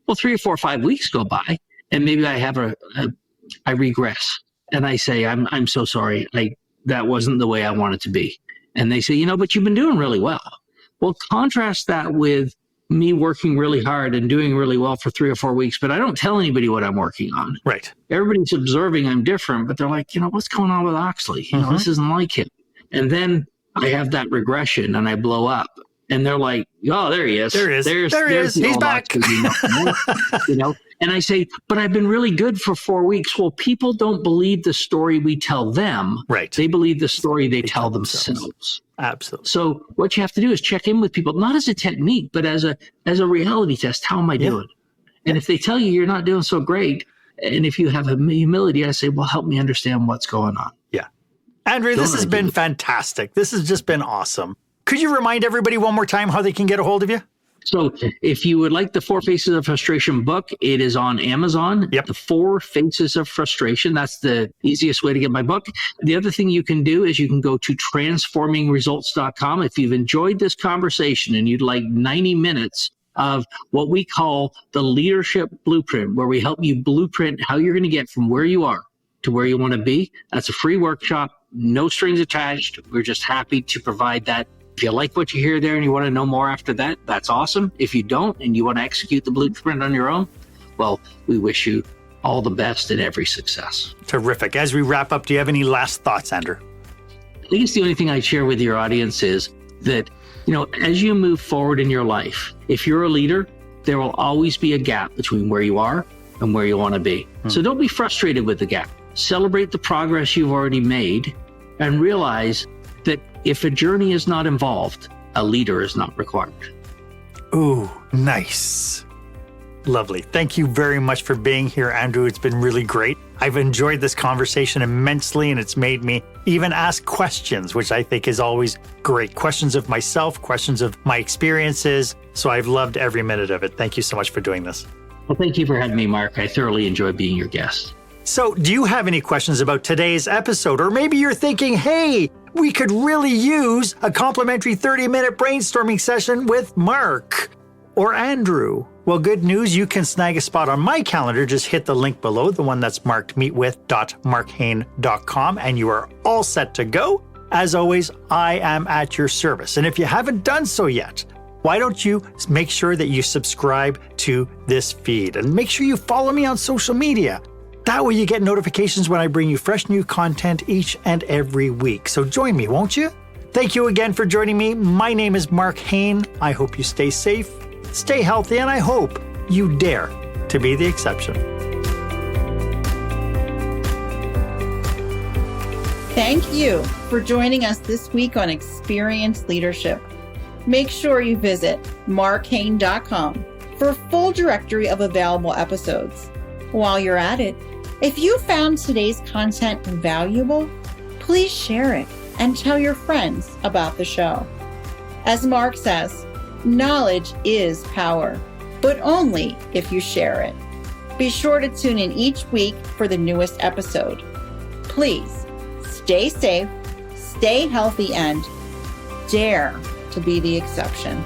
Well, 3 or 4 or 5 weeks go by and maybe I have I regress. And I say, I'm so sorry. That wasn't the way I wanted to be. And they say, but you've been doing really well. Well, contrast that with me working really hard and doing really well for 3 or 4 weeks, but I don't tell anybody what I'm working on. Right. Everybody's observing I'm different, but they're like, what's going on with Oxley? This isn't like him. And then I have that regression and I blow up. And they're like, oh, there he is. There he is. He's back. And I say, but I've been really good for 4 weeks. Well, people don't believe the story we tell them. Right. They believe the story they tell themselves. Absolutely. So what you have to do is check in with people, not as a technique, but as a reality test. How am I doing? And if they tell you you're not doing so great, and if you have humility, I say, well, help me understand what's going on. Yeah. Andrew, this has been fantastic. This has just been awesome. Could you remind everybody one more time how they can get a hold of you? So if you would like the 4 Faces of Frustration book, it is on Amazon. Yep. The 4 Faces of Frustration. That's the easiest way to get my book. The other thing you can do is you can go to transformingresults.com. If you've enjoyed this conversation and you'd like 90 minutes of what we call the leadership blueprint, where we help you blueprint how you're going to get from where you are to where you want to be. That's a free workshop, no strings attached. We're just happy to provide that. If you like what you hear there and you want to know more after that, that's awesome. If you don't and you want to execute the blueprint on your own, well, we wish you all the best and every success. Terrific. As we wrap up, do you have any last thoughts, Andrew? I think the only thing I'd share with your audience is that, as you move forward in your life, if you're a leader, there will always be a gap between where you are and where you want to be. So don't be frustrated with the gap. Celebrate the progress you've already made and realize that if a journey is not involved, a leader is not required. Ooh, nice. Lovely. Thank you very much for being here, Andrew. It's been really great. I've enjoyed this conversation immensely, and it's made me even ask questions, which I think is always great. Questions of myself, questions of my experiences. So I've loved every minute of it. Thank you so much for doing this. Well, thank you for having me, Mark. I thoroughly enjoyed being your guest. So do you have any questions about today's episode? Or maybe you're thinking, hey, we could really use a complimentary 30-minute brainstorming session with Mark or Andrew. Well, good news, you can snag a spot on my calendar. Just hit the link below, the one that's marked meetwith.markhaine.com, and you are all set to go. As always, I am at your service. And if you haven't done so yet, why don't you make sure that you subscribe to this feed and make sure you follow me on social media. That way you get notifications when I bring you fresh new content each and every week. So join me, won't you? Thank you again for joining me. My name is Marc Haine. I hope you stay safe, stay healthy, and I hope you dare to be the exception. Thank you for joining us this week on Experienced Leadership. Make sure you visit markhaine.com for a full directory of available episodes. While you're at it, if you found today's content valuable, please share it and tell your friends about the show. As Mark says, knowledge is power, but only if you share it. Be sure to tune in each week for the newest episode. Please stay safe, stay healthy, and dare to be the exception.